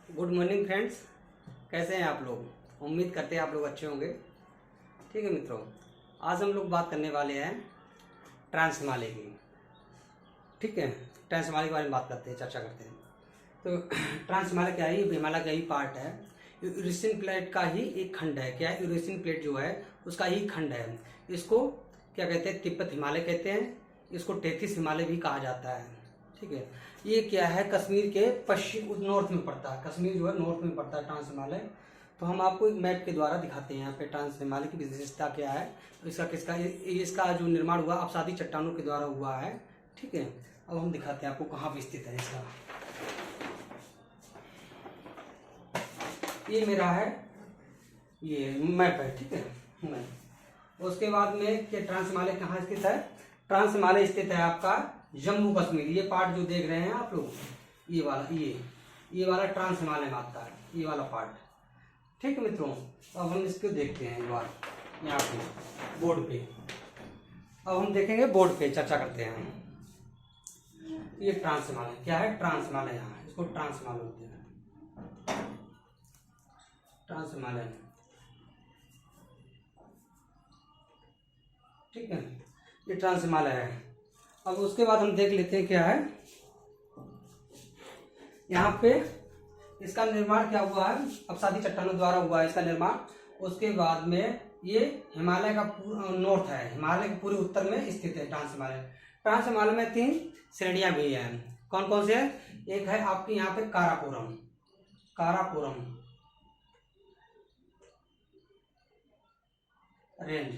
Good morning friends, कैसे हैं आप लोग। उम्मीद करते हैं आप लोग अच्छे होंगे। ठीक है मित्रों, आज हम लोग बात करने वाले हैं ट्रांस हिमालय की। ठीक है, ट्रांस हिमालय के बारे में बात करते हैं, चर्चा करते हैं। तो ट्रांस हिमालय क्या है? हिमालय का ही पार्ट है, यूरेशियन प्लेट का ही एक खंड है। क्या है? यूरेशियन प्लेट जो है उसका ही खंड है। इसको क्या कहते हैं? तिब्बत हिमालय कहते हैं। इसको टेथिस हिमालय भी कहा जाता है। ठीक है, ये क्या है? कश्मीर के पश्चिम नॉर्थ में पड़ता है। कश्मीर जो है नॉर्थ में पड़ता है ट्रांस हिमालय। तो हम आपको एक मैप के द्वारा दिखाते हैं यहाँ पे ट्रांस हिमालय की विशेषता क्या है, इसका जो निर्माण हुआ अपसादी चट्टानों के द्वारा हुआ है। ठीक है, अब हम दिखाते हैं आपको कहाँ पे स्थित है इसका। ये मेरा है, ये मैप है। ठीक है, मैप। उसके बाद में कि ट्रांस हिमालय कहाँ स्थित है? ट्रांस हिमालय स्थित है आपका जम्मू कश्मीर। ये पार्ट जो देख रहे हैं आप लोग, ये वाला ट्रांस हिमालय में आता है, ये वाला पार्ट। ठीक है मित्रों, अब हम इसको देखते हैं एक बार यहाँ पे बोर्ड पे। अब हम देखेंगे बोर्ड पे, चर्चा करते हैं। ये ट्रांस हिमालय क्या है? ट्रांस हिमालय यहाँ, इसको ट्रांस हिमालय बोलते हैं। ट्रांस हिमालय, ठीक है, ये ट्रांस हिमालय है। अब उसके बाद हम देख लेते हैं क्या है यहाँ पे। इसका निर्माण क्या हुआ है? अपसादी चट्टानों द्वारा हुआ है इसका निर्माण। उसके बाद में ये हिमालय का नॉर्थ है, हिमालय के पूरे उत्तर में स्थित है ट्रांस हिमालय। ट्रांस हिमालय में 3 श्रेणियां भी हैं। कौन कौन से हैं? एक है आपकी यहाँ पे काराकोरम, काराकोरम रेंज।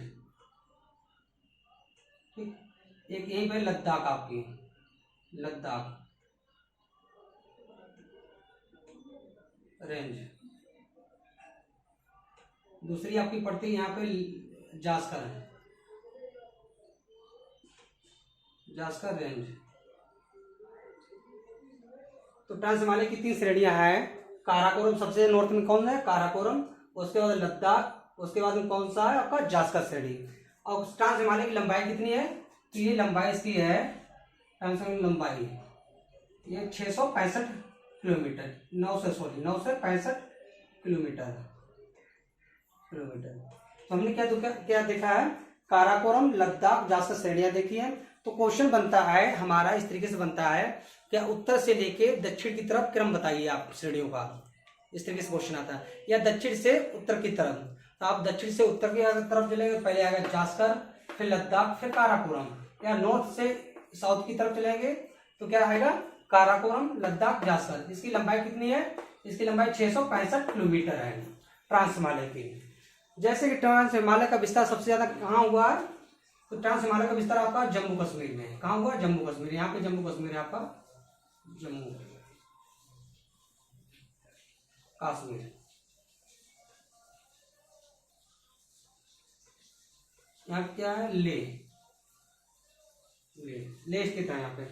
ठीक, एक यहीं पे लद्दाख, आपकी लद्दाख रेंज। दूसरी आपकी पड़ती है यहाँ पे जास्कर, जास्कर रेंज। तो ट्रांस हिमालय की 3 श्रेणियां हैं। काराकोरम सबसे नॉर्थ में कौन है? काराकोरम। उसके बाद लद्दाख, उसके बाद में कौन सा है आपका? जास्कर श्रेणी। और ट्रांस हिमालय की लंबाई कितनी है? तो ये लंबाई इसकी है, लंबाई ये 665 किलोमीटर, 965 किलोमीटर। तो हमने क्या देखा है? काराकोरम, लद्दाख, जास्कर श्रेणियां देखी है। तो क्वेश्चन बनता है हमारा, इस तरीके से बनता है, क्या उत्तर से लेके दक्षिण की तरफ क्रम बताइए आप श्रेणियों का। इस तरीके से क्वेश्चन आता है, या दक्षिण से उत्तर की तरफ। तो आप दक्षिण से उत्तर की तरफ चलेंगे, पहले आएगा जास्कर, फिर लद्दाख, फिर काराकोरम। या नॉर्थ से साउथ की तरफ चलेंगे तो क्या आएगा? काराकोरम, लद्दाख, जास्कर। इसकी लंबाई कितनी है? इसकी लंबाई 665 किलोमीटर है ट्रांस हिमालय की। जैसे कि ट्रांस हिमालय का विस्तार सबसे ज्यादा कहाँ हुआ है? तो ट्रांस हिमालय का विस्तार आपका जम्मू कश्मीर में। कहाँ हुआ? जम्मू कश्मीर। यहाँ पे जम्मू कश्मीर है आपका, जम्मू कश्मीर। यहाँ क्या है? ले स्थित है यहाँ पे।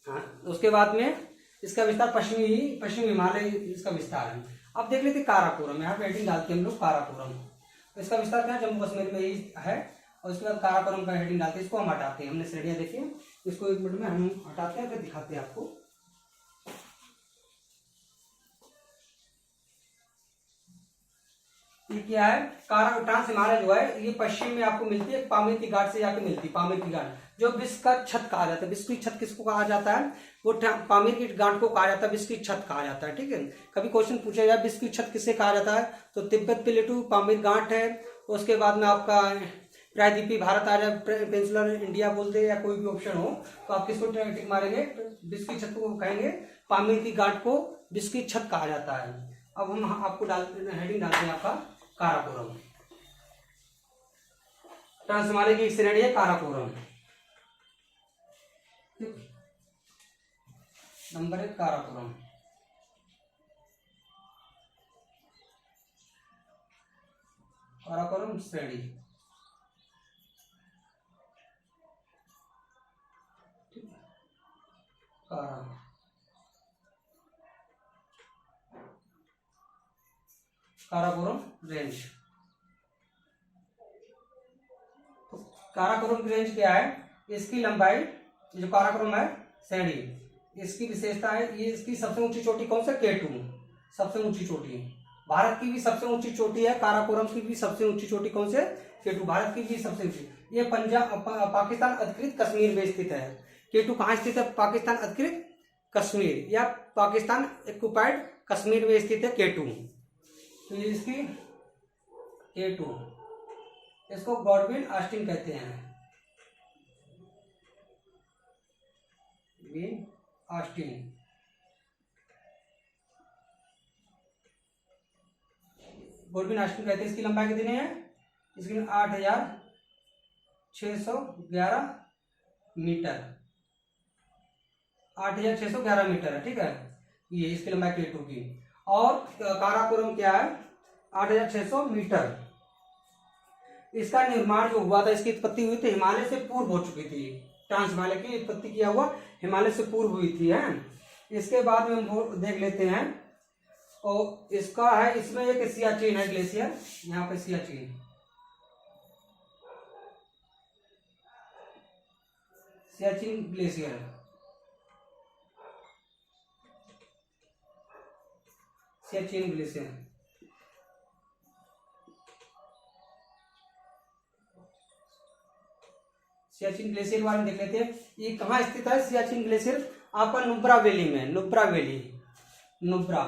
हाँ, उसके बाद में इसका विस्तार पश्चिमी हिमालय इसका विस्तार है। अब देख लेते काराकोरम, यहाँ पे हेडिंग डालते हैं हम लोग काराकोरम। तो इसका विस्तार क्या है? जम्मू कश्मीर में ही है। और उसके बाद काराकोरम का हेडिंग डालते हैं, इसको हम हटाते हैं। हमने श्रेणियां देखी, इसको 1 मिनट में हम हटाते हैं, फिर दिखाते हैं आपको। ये क्या है? ट्रांस हिमालय जो है ये पश्चिम में आपको मिलती है, पामीर की घाट से जाके मिलती है। पामीर की घाट जो विश्व का छत कहा जाता है। विश्व की छत किसको कहा जाता है? वो पामीर की घाट को कहा जाता है, विश्व की छत कहा जाता है। ठीक है, कभी क्वेश्चन पूछा जाए विश्व की छत किसे कहा जाता है, तो तिब्बत प्लेटू, पामीर घाट है। उसके बाद में आपका प्रायद्वीपीय भारत आ जाए, पेंसुलर इंडिया बोल दे, या कोई भी ऑप्शन हो तो आप किसको टिक मारेंगे? विश्व की छत को कहेंगे, पामीर की घाट को विश्व की छत कहा जाता है। अब हम आपको हेडिंग डालते हैं आपका काराकोरम। ट्रांस हिमालय की एक श्रेणी है काराकोरम। नंबर 1 काराकोरम। काराकोरम श्रेणी, काराकोरम रेंज। तो काराकोरम की रेंज क्या है? इसकी लंबाई, जो काराकोरम है श्रेणी, इसकी विशेषता है, ये इसकी सबसे ऊंची चोटी कौन सा, K2 सबसे ऊंची चोटी। भारत की भी सबसे ऊंची चोटी है, काराकोरम की भी सबसे ऊंची चोटी कौन से, K2, भारत की भी सबसे ऊंची। ये पाकिस्तान अधिकृत कश्मीर में स्थित है। K2 कहाँ स्थित है, पाकिस्तान अधिकृत कश्मीर या पाकिस्तान ऑक्युपाइड कश्मीर में स्थित है K2। तो ये इसकी K2, इसको गॉडविन ऑस्टिन कहते हैं, विन ऑस्टिन। गॉडविन ऑस्टिन कहते हैं। इसकी लंबाई कितनी है, इसकी 8611 मीटर, 8611 मीटर है, ठीक है। ये इसकी लंबाई K2 की। और काराकोरम क्या है, 8600 मीटर। इसका निर्माण जो हुआ था, इसकी उत्पत्ति हुई थी हिमालय से पूर्व हो चुकी थी। ट्रांस हिमालय की उत्पत्ति किया हुआ हिमालय से पूर्व हुई थी, है। इसके बाद में हम देख लेते हैं, और इसका है, इसमें एक सियाचिन है ग्लेशियर, यहाँ पे सियाचिन, सियाचिन ग्लेशियर है, सियाचिन ग्लेशियर। सियाचिन ग्लेशियर के बारे में देख लेते हैं। ये कहाँ स्थित है सियाचिन ग्लेशियर, आपका नुब्रा वैली में, नुब्रा वैली, नुब्रा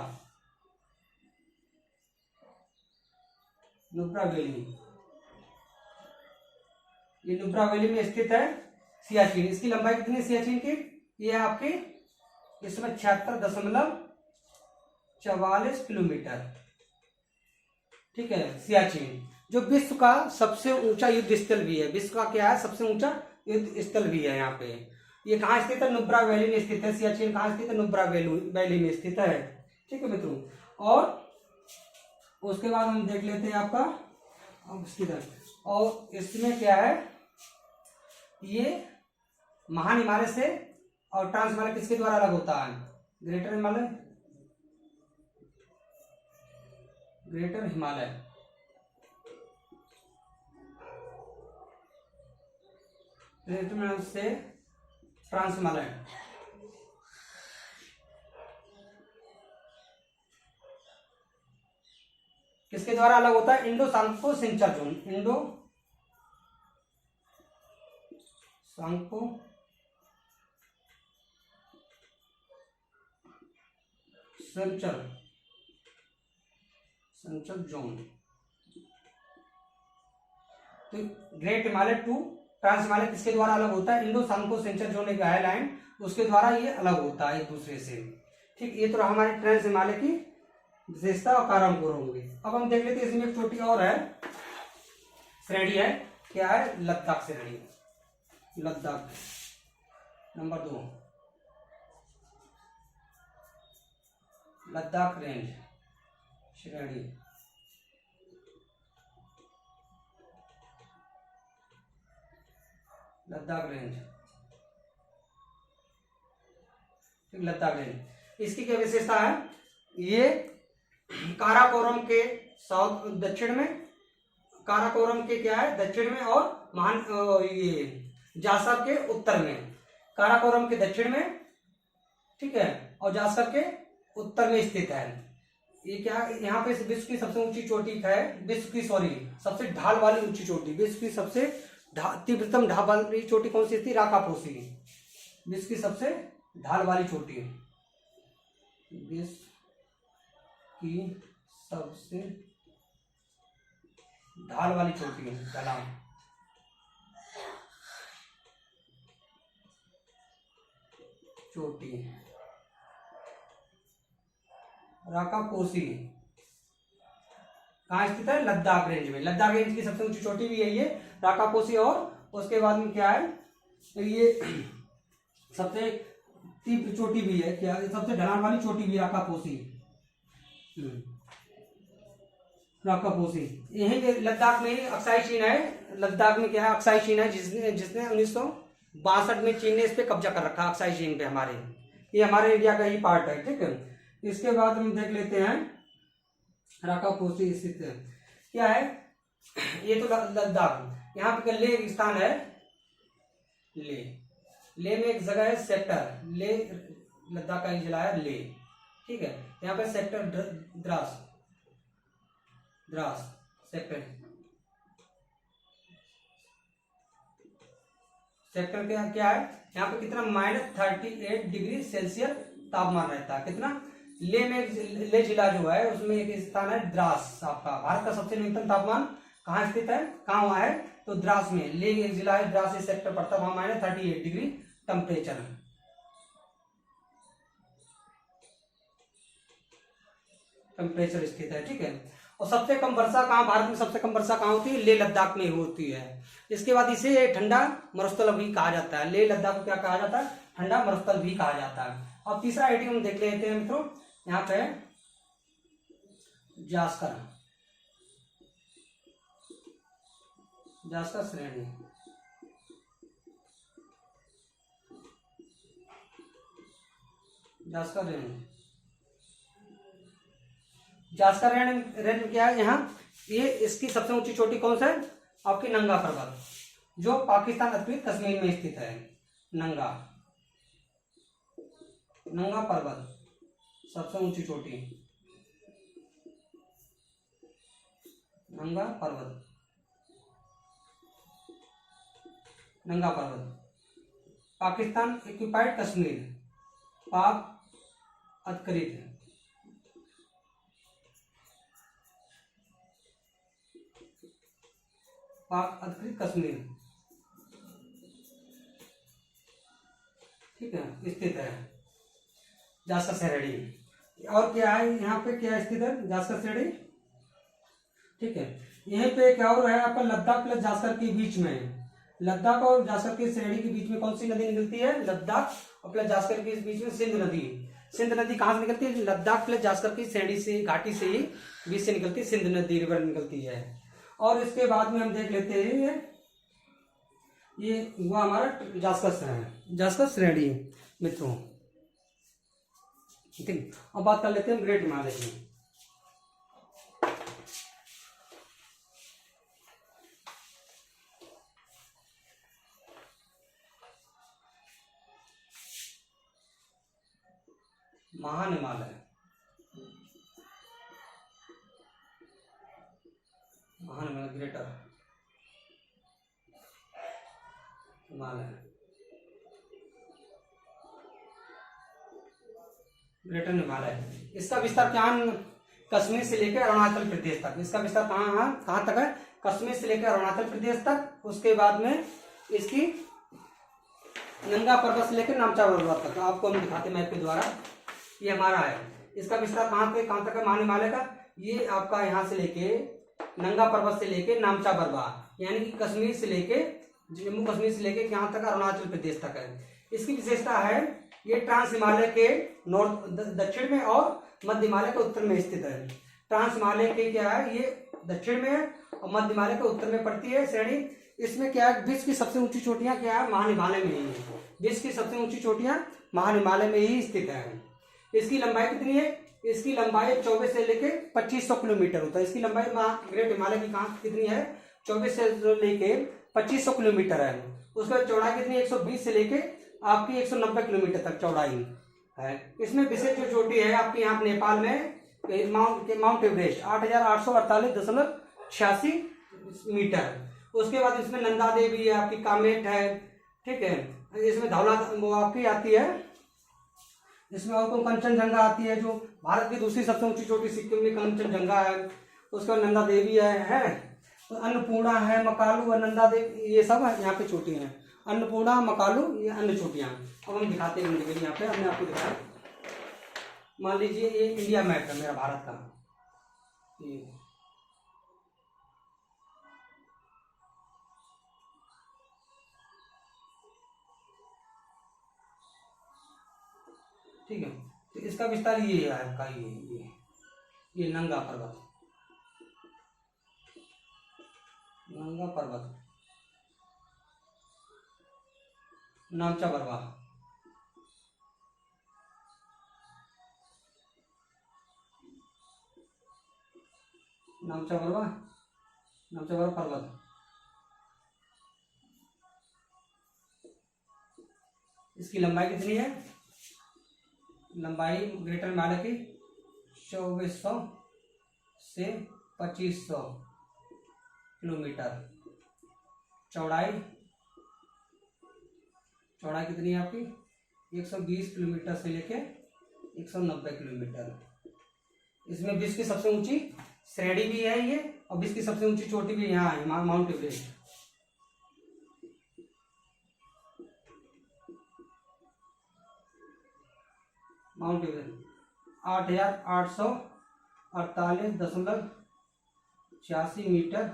वैली, ये नुब्रा वैली में स्थित है सियाचिन। इसकी लंबाई कितनी है सियाचिन की, ये आपकी इसमें 76.44 किलोमीटर, ठीक है। सियाचिन जो विश्व का सबसे ऊंचा युद्ध स्थल भी है, विश्व का क्या है, सबसे ऊंचा युद्ध स्थल भी है यहाँ पे। ये कहाँ स्थित है, नुब्रा वैली में स्थित है। सियाचिन कहाँ स्थित है, नुब्रा वैली में स्थित है, ठीक है मित्रों। और उसके बाद हम देख लेते हैं आपका, और इसमें क्या है, ये महान हिमालय से और ट्रांस हिमालय किसके द्वारा अलग होता है, greater Himalaya, greater Himalaya, greater Himalaya से ट्रांस हिमालय। किसके द्वारा अलग होता है, Indo Tsangpo suture zone, Indo Tsangpo suture zone. तो great Himalaya to trans Himalaya किसके द्वारा अलग होता है, इंडो सांको सेंचर जोन एक है लाइन, उसके द्वारा ये अलग होता है एक दूसरे से, ठीक। ये तो हमारे ट्रांस हिमालय की विशेषता और काराकोरम होंगे। अब हम देख लेते हैं, इसमें एक चोटी और है, श्रेणी है, क्या है, लद्दाख श्रेणी, लद्दाख नंबर 2, लद्दाख रेंज श्रेणी। लद्दाख रेंज, लद्दाख रेंज, इसकी क्या विशेषता है, ये काराकोरम के साउथ दक्षिण में, काराकोरम के क्या है दक्षिण में, और महान ये जासर के उत्तर में, काराकोरम के दक्षिण में, ठीक है, और जासर के उत्तर में स्थित है। ये क्या, यहाँ पे विश्व की सबसे ऊंची चोटी है, सबसे ढाल वाली ऊंची चोटी, विश्व की सबसे तीव्रतम ढाल वाली चोटी कौन सी थी, राकापोसी, विश्व की सबसे ढाल वाली चोटी, विश्व की सबसे ढाल वाली चोटी, ढलान, चोटी राकापोसी कहाँ स्थित है, लद्दाख रेंज में। लद्दाख रेंज की सबसे ऊंची चोटी भी है ये राकापोसी, और उसके बाद में क्या है, ये सबसे तीव्र चोटी भी है, क्या सबसे ढलान वाली चोटी भी राकापोसी, राकापोसी। यही लद्दाख में अक्साई चीन है, लद्दाख में क्या है, अक्साई चीन है, जिसने 1962 में चीन ने इस पे कब्जा कर रखा, अक्साई चीन पे हमारे, ये हमारे इंडिया का ही पार्ट है, ठीक है। इसके बाद हम देख लेते हैं राकापोसी स्थित क्या है, ये तो लद्दाख, यहाँ पे ले स्थान है, ले में एक जगह है सेक्टर, ले लद्दाख का एक जिला है ले, ठीक है। यहाँ पे sector Dras Dras sector sector क्या क्या है, यहाँ पे कितना -38 डिग्री सेल्सियस तापमान रहता है। कितना, ले में, ले जिला जो है उसमें एक स्थान है द्रास। आपका भारत का सबसे न्यूनतम तापमान कहाँ स्थित है, कहाँ हुआ है, तो द्रास में। ले एक जिला है, द्रास इस सेक्टर पड़ता है, वहां -38 डिग्री टेम्परेचर स्थित है, ठीक है। और सबसे कम वर्षा कहाँ, भारत में सबसे कम वर्षा कहाँ होती है, लेह लद्दाख में होती है। इसके बाद इसे ठंडा मरुस्थल भी कहा जाता है। लेह लद्दाख को क्या कहा जाता है, ठंडा मरुस्थल भी कहा जाता है। अब तीसरा आइटम हम देख लेते हैं मित्रों, यहाँ पे जास्कर जास्कर श्रेणी। जास्कर रेंज, जास्कर रेंज क्या है, यहाँ ये इसकी सबसे ऊंची चोटी कौन सा है, आपकी नंगा पर्वत, जो पाकिस्तान अतिरिक्त कश्मीर में स्थित है। नंगा नंगा पर्वत सबसे ऊंची चोटी, नंगा पर्वत, नंगा पर्वत, पाकिस्तान ऑक्युपाइड कश्मीर, पाक अधिकृत, पाक अधिकृत कश्मीर, ठीक है, स्थित है जास्कर श्रेणी। और क्या है यहाँ पे, क्या स्थित है जास्कर श्रेणी, ठीक है। यहीं पे क्या और है आपका, लद्दाख प्लस जास्कर के बीच में, लद्दाख और जास्कर की श्रेणी के बीच में कौन सी नदी निकलती है, लद्दाख और प्लस जास्कर के बीच में सिंध नदी। सिंध नदी कहाँ से निकलती है, लद्दाख प्लस जास्कर की श्रेणी से, घाटी से ही बीच से निकलती है, सिंध नदी रिवर निकलती है। और इसके बाद में हम देख लेते हैं ये हुआ हमारा जास्कर श्रेणी मित्रों, ठीक है। अब बात कर लेते हैं ग्रेट हिमालय की। महान हिमालय, महान हिमालय, ग्रेटर हिमालय, ग्रेटर हिमालय। इसका विस्तार क्या, कश्मीर से लेकर अरुणाचल प्रदेश तक। इसका विस्तार कहाँ तक है, कश्मीर से लेकर अरुणाचल प्रदेश तक। उसके बाद में इसकी नंगा पर्वत से लेकर नामचा पर्वत तक, आपको हम दिखाते मैप के द्वारा। ये हमारा है, इसका विस्तार कहाँ तक है महान हिमालय का, ये आपका यहाँ से लेके नंगा पर्वत से लेके नामचा बरवा, यानी कि कश्मीर से लेके, जम्मू कश्मीर से लेके यहाँ तक अरुणाचल प्रदेश तक है। इसकी विशेषता है ये ट्रांस हिमालय के दक्षिण में और मध्य हिमालय के उत्तर में स्थित है। ट्रांस हिमालय के क्या है, ये दक्षिण में है और मध्य हिमालय के उत्तर में पड़ती है श्रेणी। इसमें क्या है, विश्व की सबसे ऊंची चोटियां क्या है, महान हिमालय में ही है। विश्व की सबसे ऊंची चोटियां महान हिमालय में ही स्थित है। इसकी लंबाई कितनी है, इसकी लंबाई 24 से लेके 2500 किलोमीटर होता है। इसकी लंबाई ग्रेट हिमालय की कहाँ कितनी है, 24 से लेके 2500 किलोमीटर है। उसका चौड़ाई कितनी है, 120 से लेके आपकी 190 किलोमीटर तक चौड़ाई है। इसमें विशेष जो चोटी है आपके यहाँ नेपाल में माउंट एवरेस्ट 8848.86 मीटर। उसके बाद इसमें नंदा देवी है, आपकी कामेट है, ठीक है। इसमें धौला वो आपकी आती है, इसमें आपको कंचनजंगा आती है, जो भारत की दूसरी सबसे ऊंची चोटी सिक्किम में कंचनजंगा है। उसके बाद नंदा देवी है, अन्नपूर्णा है, मकालू और नंदा देवी, ये सब यहाँ पे चोटी हैं। अन्नपूर्णा, मकालू, ये अन्य चोटियां। अब हम दिखाते हैं इंडिविजुअली, यहाँ पे हमने आपको दिखाया। मान लीजिए ये इंडिया मैप है मेरा भारत का, ये ठीक है। तो इसका विस्तार ये है आपका, ये नंगा पर्वत, नंगा पर्वत, नामचा बरवा, नामचा बरवा पर्वत। इसकी लंबाई कितनी है, लंबाई ग्रेटर हिमालय की 2400 से 2500 किलोमीटर। चौड़ाई कितनी है आपकी? 120 किलोमीटर से लेके 190 किलोमीटर। इसमें विश्व की सबसे ऊंची श्रेणी भी है ये, और विश्व की सबसे ऊंची चोटी भी यहाँ है, Mount Everest. Mount Everest 8,848.86 metre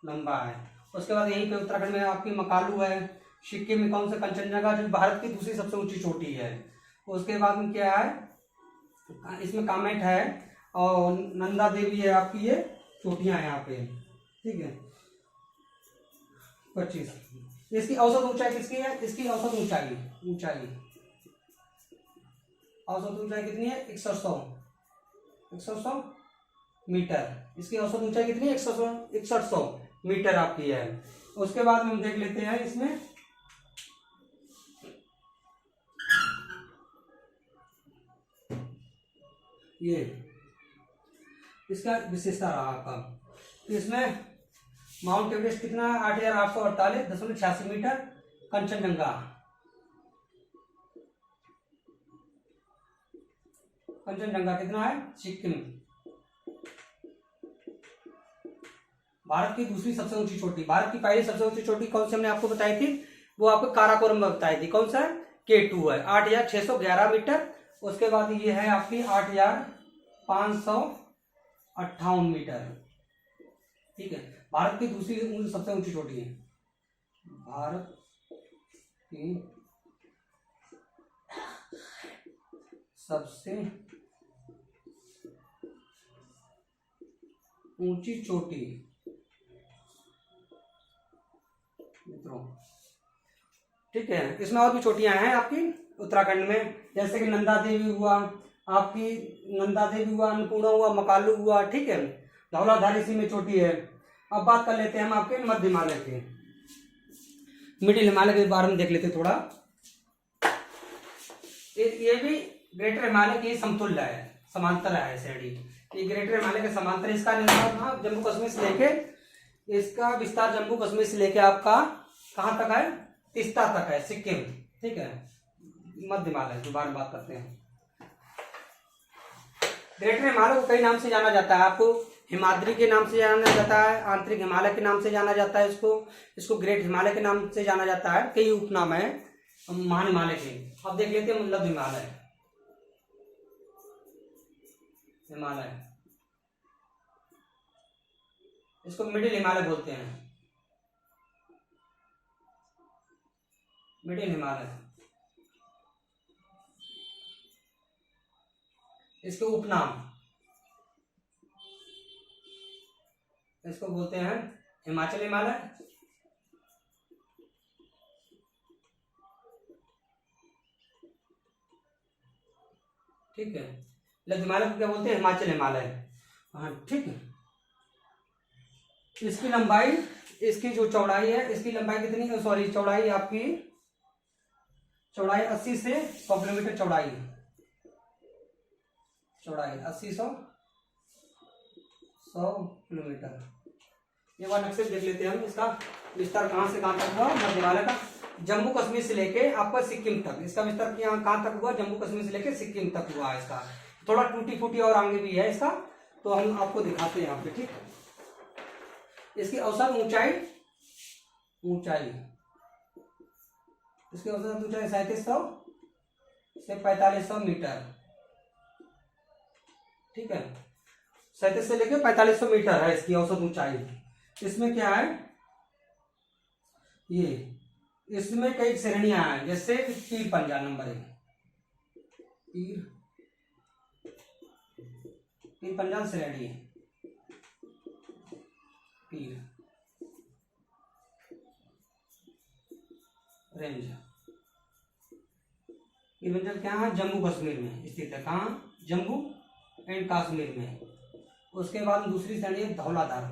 लंबा है। उसके बाद यहीं पे उत्तराखंड में आपकी मकालू है। सिक्किम में कौन सा? कंचनजंगा, जो भारत की दूसरी सबसे ऊंची चोटी है। उसके बाद में क्या है? इसमें कामेट है और नंदा देवी है आपकी, ये चोटियां हैं यहाँ पे, ठीक है। 25। इसकी औसत ऊंचाई किसकी है? इसकी औसत ऊंचाई कितनी है? 100 मीटर। इसकी औसत ऊंचाई कितनी है? 100 मीटर आपकी है। उसके बाद हम देख लेते हैं इसमें ये इसका विशेषता रहा आपका। तो इसमें माउंट एवरेस्ट कितना है? 8,848.86 मीटर। कंचनजंगा कितना है? सिक्किम भारत की दूसरी सबसे ऊंची चोटी। भारत की पहली सबसे ऊंची चोटी कौन सी हमने आपको बताई थी? वो आपको काराकोरम में बताई थी। कौन सा? K2 है, 8,611 मीटर। उसके बाद ये है आपकी 8,558 मीटर, ठीक है। भारत की दूसरी सबसे ऊंची चोटी है। भारत की सबसे ऊंची चोटी मित्रों, ठीक है। इसमें और भी चोटियां हैं आपकी उत्तराखंड में, जैसे कि नंदा देवी हुआ आपकी, अन्नपूर्णा हुआ, मकालू हुआ, ठीक है। धौलाधार इसी में चोटी है। अब बात कर लेते हैं हम आपके मध्य हिमालय के, मिडिल हिमालय के बारे में देख लेते थोड़ा। ये भी ग्रेटर हिमालय की समतुल्य है, समांतर है श्रेणी। ये ग्रेटर हिमालय के समांतर। इसका निर्माण जम्मू कश्मीर से लेके, इसका विस्तार जम्मू कश्मीर से लेके आपका कहां तक है? तीस्ता तक है, सिक्किम, ठीक है। मध्य हिमालय के बारे में बात करते हैं। ग्रेटर हिमालय को कई नाम से जाना जाता है। आपको हिमाद्री के नाम से जाना जाता है, आंतरिक हिमालय के नाम से जाना जाता है, इसको ग्रेट हिमालय के नाम से जाना जाता है। कई उपनाम है महान हिमालय के। अब देख लेते हैं मध्य हिमालय, इसको मिडिल हिमालय बोलते हैं। मिडिल हिमालय, इसके उपनाम, इसको बोलते हैं हिमाचल हिमालय, ठीक है। मध्य हिमालय को क्या बोलते हैं? हिमाचल हिमालय, हाँ, ठीक है। इसकी लंबाई, इसकी जो चौड़ाई है, इसकी लंबाई कितनी है? सॉरी, चौड़ाई आपकी 80 से 100 किलोमीटर चौड़ाई 80 100 किलोमीटर। ये बार नक्शे देख लेते हैं हम। इसका विस्तार कहां से कहां तक हुआ? मध्य हिमालय का जम्मू कश्मीर से लेके आपका सिक्किम तक। इसका विस्तार कहां तक हुआ? जम्मू कश्मीर से लेके सिक्किम तक हुआ है। इसका थोड़ा टूटी फूटी और आगे भी है इसका, तो हम आपको दिखाते हैं यहाँ पे, ठीक है। इसकी औसत ऊंचाई, इसकी औसत ऊंचाई 3700 से 4500 मीटर, ठीक है। 37 से लेकर 4500 मीटर है इसकी औसत ऊंचाई। इसमें क्या है? ये इसमें कई श्रेणियां हैं, जैसे पीर पंजा नंबर 1, पीर पंजाल श्रेणी है। पीर रेंज, पीर पंजाल क्या है? जम्मू कश्मीर में स्थित है। कहाँ? जम्मू एंड कश्मीर में। उसके बाद दूसरी श्रेणी है धौलाधार,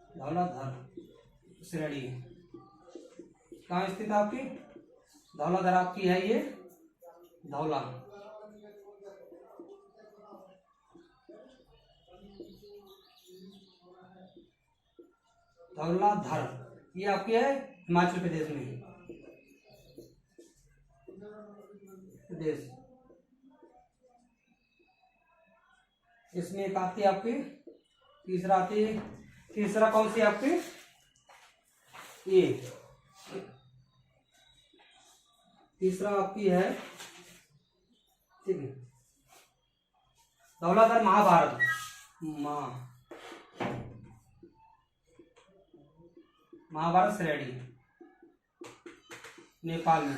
धौलाधार श्रेणी, कहाँ स्थित है आपकी? धौलाधार आपकी है ये धौला। धौलाधार ये आपकी है हिमाचल प्रदेश में प्रदेश। इसमें एक आती है आपकी, तीसरा आती है, तीसरा कौन सी आपकी? ये तीसरा आपकी है, ठीक है, धौलाधार महाभारत महाभारत श्रेणी नेपाल में।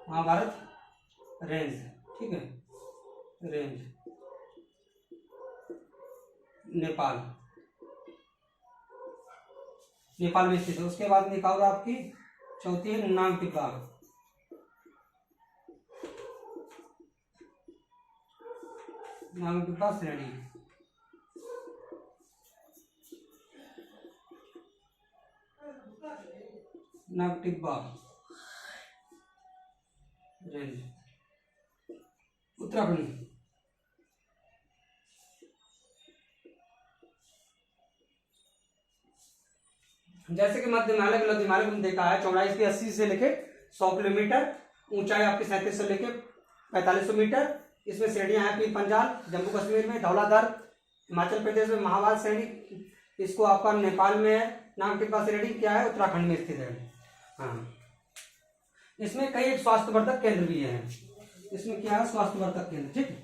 महाभारत रेंज, ठीक है, रेंज नेपाल, नेपाल में स्थित है। उसके बाद में क्या होगा आपकी? चौथी है नाग टिब्बा। नाग टिब्बा श्रेणी, नाग टिब्बा रेंज उत्तराखंड। जैसे कि मध्य हिमालय लघु हिमालय में देखा है, चौड़ाई इसकी 80 से लेके 100 किलोमीटर, ऊंचाई आपकी 37 से लेके 4500 मीटर। इसमें श्रेणियां हैं आपकी पंजाब जम्मू कश्मीर में, धौलाधार हिमाचल प्रदेश में, महाभारत श्रेणी इसको आपका नेपाल में है, नाग टिब्बा श्रेणी क्या है उत्तराखंड में स्थित है। हाँ, इसमें कई स्वास्थ्यवर्धक केंद्र भी है। इसमें क्या है? स्वास्थ्यवर्धक केंद्र, ठीक है।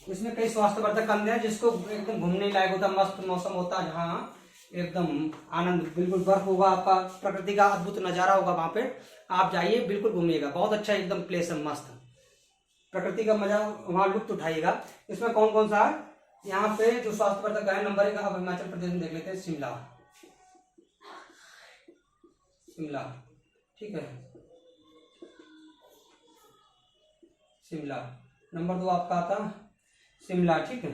इसमें कई स्वास्थ्यवर्धक केंद्र है जिसको एकदम घूमने लायक होता, मस्त मौसम होता है, जहाँ एकदम आनंद, बिल्कुल बर्फ होगा, आपका प्रकृति का अद्भुत नजारा होगा, वहां पे आप जाइए, बिल्कुल घूमिएगा, बहुत अच्छा एकदम प्लेस है, मस्त प्रकृति का मजा वहां लुत्फ उठाइएगा। इसमें कौन कौन सा है? यहाँ पे जो स्वास्थ्यवर्धक है नंबर 1 अब हिमाचल प्रदेश में देख लेते हैं, शिमला, शिमला, ठीक है, शिमला। नंबर 2 आपका आता शिमला, ठीक है,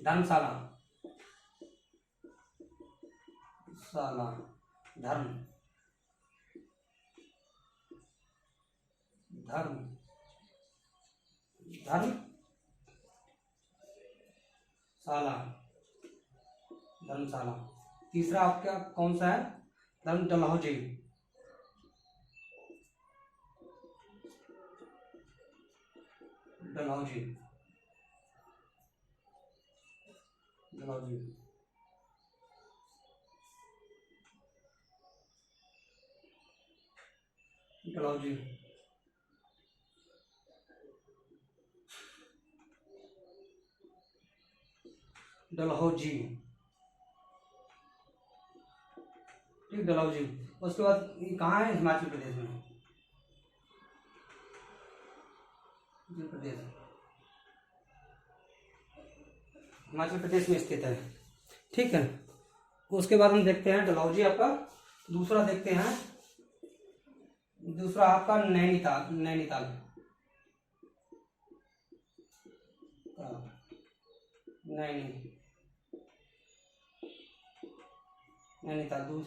धर्मशाला, साला धर्म धर्म धर्म शाला, धर्मशाला। तीसरा आपका कौन सा है? धर्म डलहौजी, डलहौजी, डलहौजी। डलहौजी, डलहौजी, ठीक, डलहौजी। उसके बाद ये कहाँ है? हिमाचल प्रदेश में, हिमाचल प्रदेश, हिमाचल प्रदेश में स्थित है, ठीक है। उसके बाद हम देखते हैं डलहौजी आपका। दूसरा देखते हैं, दूसरा आपका नैनीताल, नैनीताल, नैनीताल,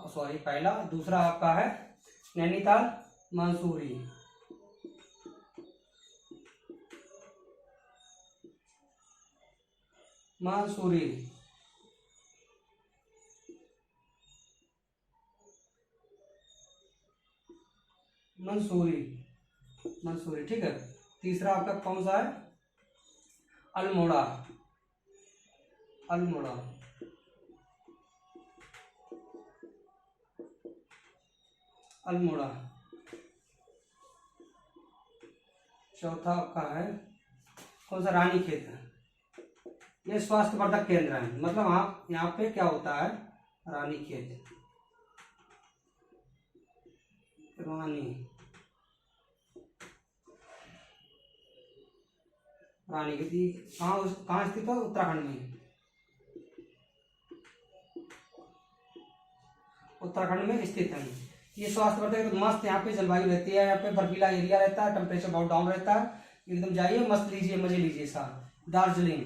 सॉरी पहला। दूसरा आपका है नैनीताल मंसूरी, मंसूरी, मंसूरी, मंसूरी, ठीक है। तीसरा आपका कौन सा है? अल्मोड़ा, अल्मोड़ा, अल्मोड़ा। चौथा आपका है कौन सा? रानीखेत है। ये स्वास्थ्यवर्धक केंद्र है, मतलब आप यहाँ पे क्या होता है? रानीखेत, रानीखेत कहाँ स्थित है? उत्तराखंड में, उत्तराखंड में स्थित है। ये स्वास्थ्यवर्धक मस्त यहाँ पे जलवायु रहती है, यहाँ पे बर्फीला एरिया रहता है, टेम्परेचर बहुत डाउन रहता है, एकदम जाइए, मस्त लीजिए, मजे लीजिए, साथ दार्जिलिंग,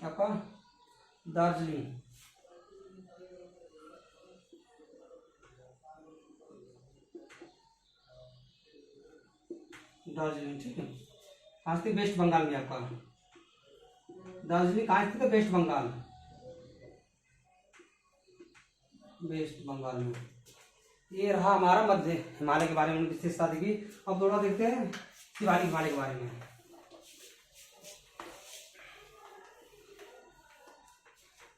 आपका दार्जिलिंग, दार्जिलिंग, ठीक है। कहाँ स्थित? वेस्ट बंगाल में आपका दार्जिलिंग कहाँ स्थित है? वेस्ट बंगाल, वेस्ट बंगाल में। ये रहा हमारा मध्य हिमालय के बारे में विशेषता देखी। अब थोड़ा देखते हैं शिवालिक हिमालय के बारे में।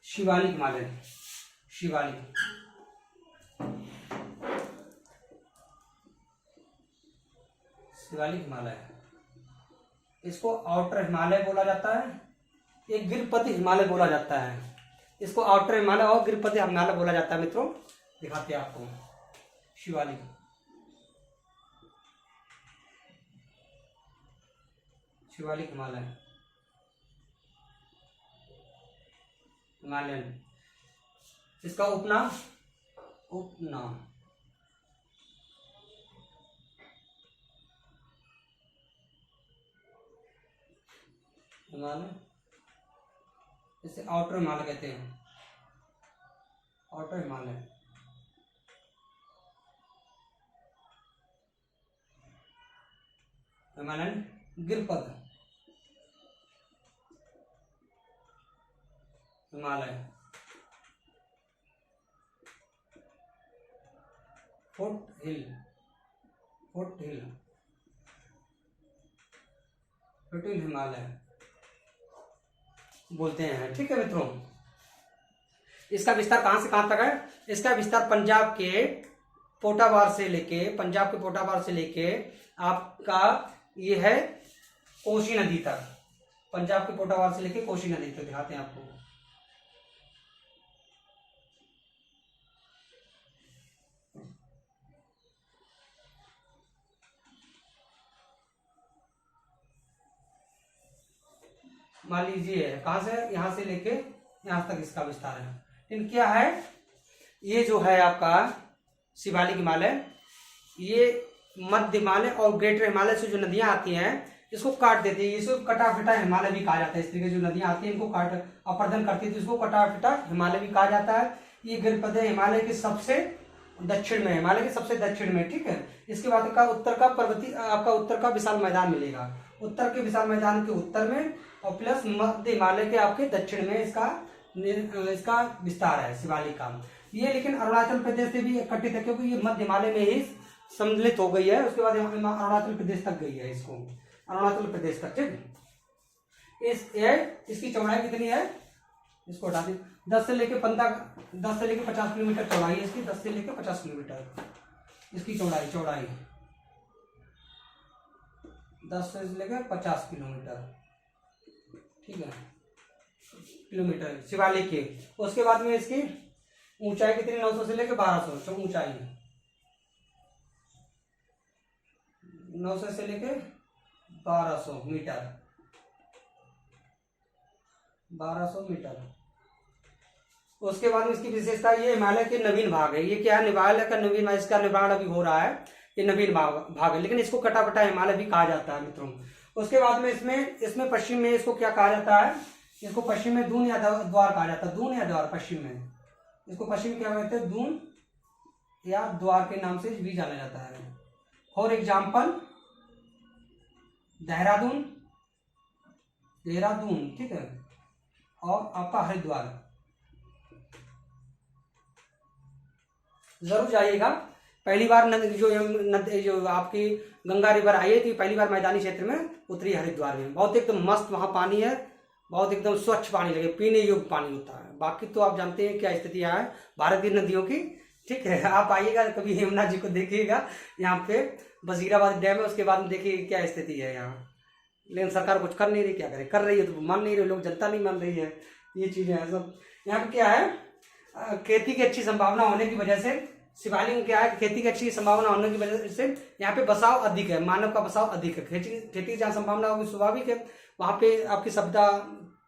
शिवालिक हिमालय, शिवालिक, शिवालिक हिमालय, इसको आउटर हिमालय बोला जाता है, एक गिरपति हिमालय बोला जाता है। इसको आउटर हिमालय और गिरपति हिमालय बोला जाता है मित्रों। दिखाते हैं आपको शिवालिक, शिवालिक हिमालय, हिमालयन, इसका उपनाम, उपनाम हिमालय, इसे आउटर हिमालय कहते हैं, आउटर हिमालय। हिमालयन गिरपद Himalaya, foothill, foothill, foothill Himalaya बोलते हैं, ठीक है मित्रों। इसका विस्तार कहां से कहां तक है? इसका विस्तार पंजाब के पोटावार से लेके, पंजाब के पोटावार से लेके आपका ये है कोसी नदी तक, पंजाब के पोटावार से लेके कोसी नदी तक। दिखाते हैं आपको, मान लीजिए कहां से, यहां से लेके यहां तक इसका विस्तार है। लेकिन क्या है, ये जो है आपका शिवालिक हिमालय, ये मध्य हिमालय और ग्रेटर हिमालय से जो नदियां आती हैं इसको काट देती है। इसको कटा फिटा हिमालय भी कहा जाता है। इस तरीके जो नदियां आती हैं इनको काट अपर्दन करती है तो इसको कटा फिटा हिमालय भी कहा जाता है। ये गिरपद है हिमालय के सबसे दक्षिण में, हिमालय के सबसे दक्षिण में, ठीक है। इसके बाद का उत्तर का पर्वतीय, आपका उत्तर का विशाल मैदान मिलेगा, उत्तर के विशाल मैदान के उत्तर में और प्लस मध्य हिमालय के आपके दक्षिण में इसका विस्तार है शिवालिक का। ये लेकिन अरुणाचल प्रदेश से भी कटित है क्योंकि ये मध्य हिमालय में ही सम्मिलित हो गई है। उसके बाद अरुणाचल प्रदेश तक गई है, इसको अरुणाचल प्रदेश तक, ठीक। इसकी चौड़ाई कितनी है, इसको हटा दें, 10 से लेके 50 किलोमीटर चौड़ाई है इसकी, 10 से लेके 50 किलोमीटर इसकी चौड़ाई 10 से लेकर 50 किलोमीटर, ठीक है, किलोमीटर शिवालिक के। उसके बाद में इसकी ऊंचाई कितनी, 900 से लेकर 1200 ऊंचाई, 900 से लेकर 1200 मीटर, 1200 मीटर। उसके बाद में इसकी विशेषता ये हिमालय के नवीन भाग है। ये क्या है, हिमालय का नवीन, इसका निर्माण अभी हो रहा है, ये नवीन भाग है, लेकिन इसको कटा फटा हिमालय भी कहा जाता है मित्रों। उसके बाद में इसमें पश्चिम में इसको क्या कहा जाता है, इसको पश्चिम में दून या द्वार कहा जाता है, दून या द्वार पश्चिम में, इसको पश्चिम में क्या कहते हैं, दून या द्वार के नाम से भी जाना जाता है। फॉर एग्जाम्पल देहरादून, ठीक है, और आपका हरिद्वार। जरूर जाइएगा। पहली बार जो आपकी गंगा रिवर आई थी, पहली बार मैदानी क्षेत्र में उतरी हरिद्वार में। बहुत एकदम मस्त वहां पानी है, बहुत एकदम स्वच्छ पानी लगे, पीने योग्य पानी होता है। बाकी तो आप जानते हैं क्या स्थिति है भारतीय नदियों की, ठीक है। आप आइएगा कभी यमुना जी को देखिएगा, यहाँ पे वजीराबाद डैम है, उसके बाद में देखिए क्या स्थिति है यहाँ। लेकिन सरकार कुछ कर नहीं रही, क्या करे, कर रही है तो मान नहीं रहे लोग, जनता नहीं मान रही है। ये चीजें हैं सब। यहाँ पे क्या है, खेती की अच्छी संभावना होने की वजह से, शिवालिक में क्या है, खेती की अच्छी संभावना होने की वजह से यहाँ पे बसाव अधिक है, मानव का बसाव अधिक है। खेती की जहाँ संभावना होगी स्वाभाविक है, वहाँ पे आपकी सभ्यता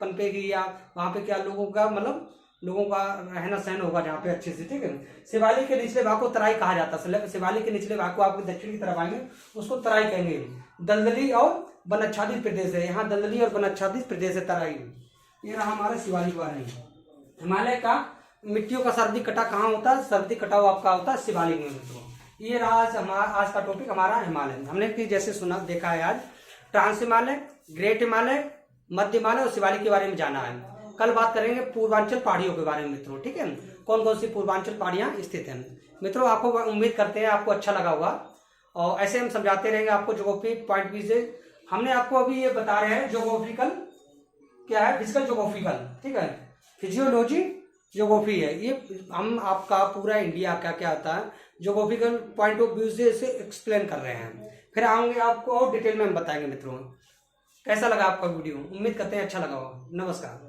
पनपेगी, या वहाँ पे क्या लोगों का मतलब लोगों का रहना सहन होगा जहाँ पे अच्छे से, ठीक है। शिवालिक के निचले भाग को तराई कहा जाता है। शिवालिक के निचले भाग को आपको दक्षिण की तरफ आएंगे उसको तराई कहेंगे। दलदली और वनाच्छादित प्रदेश है, यहाँ दलदली और वनाच्छादित प्रदेश है तराई। ये रहा हमारा शिवालिक वाला। हिमालय का मिट्टियों का सर्दी कटा कहाँ होता है? सर्दी कटा हुआ आपका होता है शिवालिक में मित्रों। ये रहा आज का टॉपिक हमारा हिमालय। हमने कि जैसे सुना देखा है आज ट्रांस हिमालय, ग्रेट हिमालय, मध्य हिमालय और शिवालिक के बारे में जाना है। कल बात करेंगे पूर्वांचल पहाड़ियों के बारे में मित्रों, ठीक है। कौन कौन सी पूर्वांचल पहाड़ियां स्थित हैं मित्रों। आपको उम्मीद करते हैं आपको अच्छा लगा होगा और ऐसे हम समझाते रहेंगे आपको ज्योग्राफी पॉइंट व्यू से। हमने आपको अभी ये बता रहे हैं ज्योग्राफिकल क्या है, फिजिकल ज्योग्राफिकल, ठीक है। फिजियोलॉजी ज्योग्राफी है ये। हम आपका पूरा इंडिया क्या क्या आता है ज्योग्राफिकल पॉइंट ऑफ व्यू से इसे एक्सप्लेन कर रहे हैं। फिर आएंगे आपको और डिटेल में हम बताएंगे मित्रों। कैसा लगा आपका वीडियो? उम्मीद करते हैं अच्छा लगा होगा। नमस्कार।